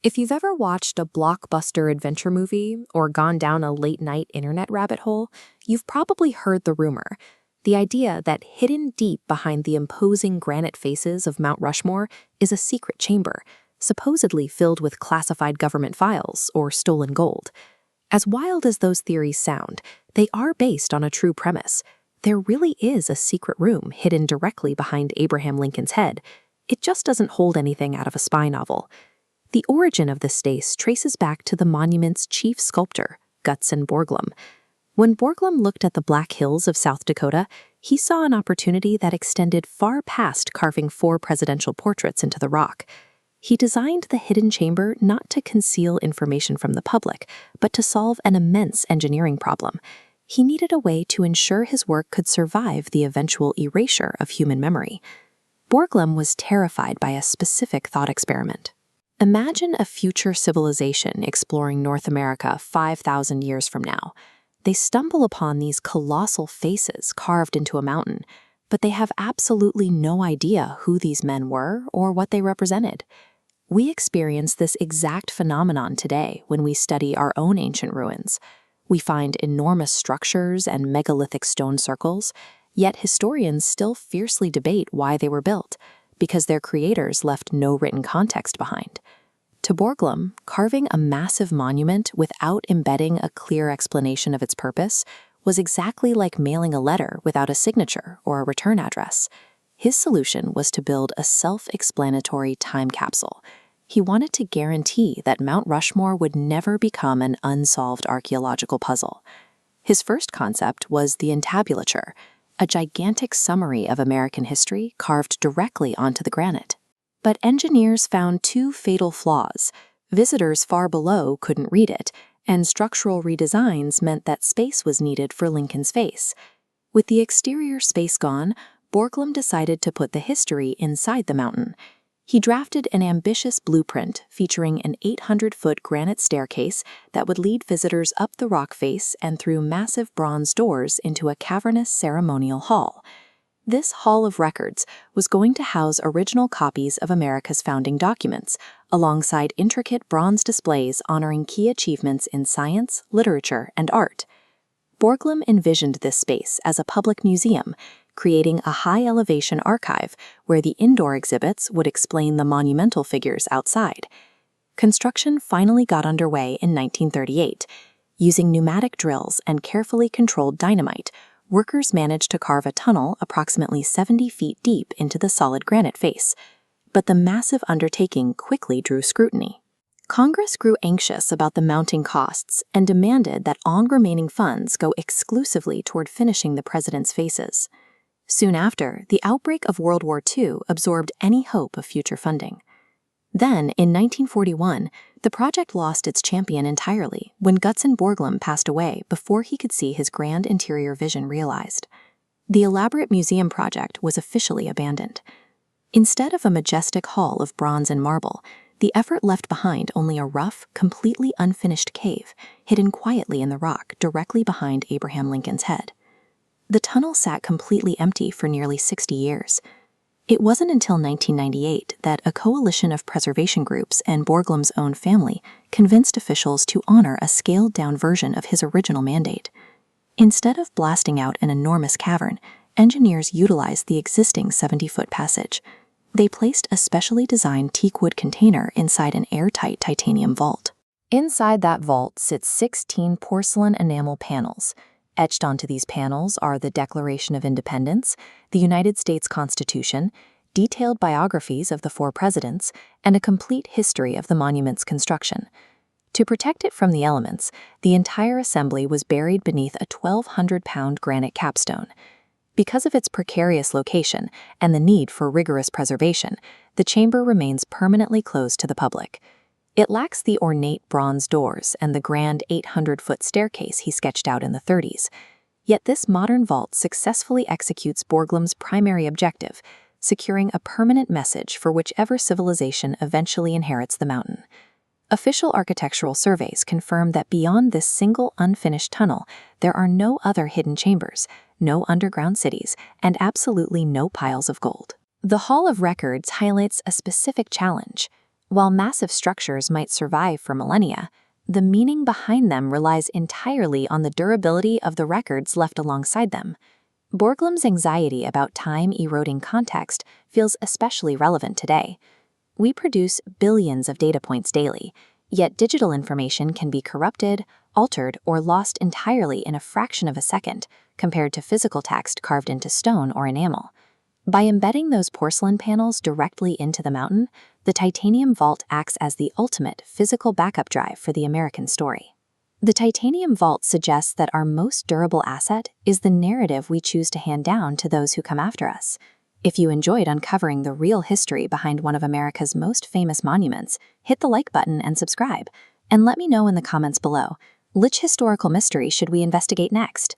If you've ever watched a blockbuster adventure movie or gone down a late-night internet rabbit hole, you've probably heard the rumor, the idea that hidden deep behind the imposing granite faces of Mount Rushmore is a secret chamber, supposedly filled with classified government files or stolen gold. As wild as those theories sound, they are based on a true premise. There really is a secret room hidden directly behind Abraham Lincoln's head. It just doesn't hold anything out of a spy novel. The origin of the space traces back to the monument's chief sculptor, Gutzon Borglum. When Borglum looked at the Black Hills of South Dakota, he saw an opportunity that extended far past carving 4 presidential portraits into the rock. He designed the hidden chamber not to conceal information from the public, but to solve an immense engineering problem. He needed a way to ensure his work could survive the eventual erasure of human memory. Borglum was terrified by a specific thought experiment. Imagine a future civilization exploring North America 5,000 years from now. They stumble upon these colossal faces carved into a mountain, but they have absolutely no idea who these men were or what they represented. We experience this exact phenomenon today when we study our own ancient ruins. We find enormous structures and megalithic stone circles, yet historians still fiercely debate why they were built, because their creators left no written context behind. To Borglum, carving a massive monument without embedding a clear explanation of its purpose was exactly like mailing a letter without a signature or a return address. His solution was to build a self-explanatory time capsule. He wanted to guarantee that Mount Rushmore would never become an unsolved archaeological puzzle. His first concept was the entablature, a gigantic summary of American history carved directly onto the granite. But engineers found 2 fatal flaws. Visitors far below couldn't read it, and structural redesigns meant that space was needed for Lincoln's face. With the exterior space gone, Borglum decided to put the history inside the mountain. He drafted an ambitious blueprint featuring an 800-foot granite staircase that would lead visitors up the rock face and through massive bronze doors into a cavernous ceremonial hall. This Hall of Records was going to house original copies of America's founding documents, alongside intricate bronze displays honoring key achievements in science, literature, and art. Borglum envisioned this space as a public museum, creating a high-elevation archive where the indoor exhibits would explain the monumental figures outside. Construction finally got underway in 1938. Using pneumatic drills and carefully controlled dynamite, workers managed to carve a tunnel approximately 70 feet deep into the solid granite face. But the massive undertaking quickly drew scrutiny. Congress grew anxious about the mounting costs and demanded that all remaining funds go exclusively toward finishing the president's faces. Soon after, the outbreak of World War II absorbed any hope of future funding. Then, in 1941, the project lost its champion entirely when Gutzon Borglum passed away before he could see his grand interior vision realized. The elaborate museum project was officially abandoned. Instead of a majestic hall of bronze and marble, the effort left behind only a rough, completely unfinished cave hidden quietly in the rock directly behind Abraham Lincoln's head. The tunnel sat completely empty for nearly 60 years. It wasn't until 1998 that a coalition of preservation groups and Borglum's own family convinced officials to honor a scaled-down version of his original mandate. Instead of blasting out an enormous cavern, engineers utilized the existing 70-foot passage. They placed a specially designed teakwood container inside an airtight titanium vault. Inside that vault sits 16 porcelain enamel panels. Etched onto these panels are the Declaration of Independence, the United States Constitution, detailed biographies of the 4 presidents, and a complete history of the monument's construction. To protect it from the elements, the entire assembly was buried beneath a 1,200-pound granite capstone. Because of its precarious location and the need for rigorous preservation, the chamber remains permanently closed to the public. It lacks the ornate bronze doors and the grand 800-foot staircase he sketched out in the 30s. Yet this modern vault successfully executes Borglum's primary objective, securing a permanent message for whichever civilization eventually inherits the mountain. Official architectural surveys confirm that beyond this single unfinished tunnel, there are no other hidden chambers, no underground cities, and absolutely no piles of gold. The Hall of Records highlights a specific challenge. While massive structures might survive for millennia, the meaning behind them relies entirely on the durability of the records left alongside them. Borglum's anxiety about time eroding context feels especially relevant today. We produce billions of data points daily, yet digital information can be corrupted, altered, or lost entirely in a fraction of a second, compared to physical text carved into stone or enamel. By embedding those porcelain panels directly into the mountain, the titanium vault acts as the ultimate physical backup drive for the American story. The titanium vault suggests that our most durable asset is the narrative we choose to hand down to those who come after us. If you enjoyed uncovering the real history behind one of America's most famous monuments, hit the like button and subscribe. And let me know in the comments below, which historical mystery should we investigate next?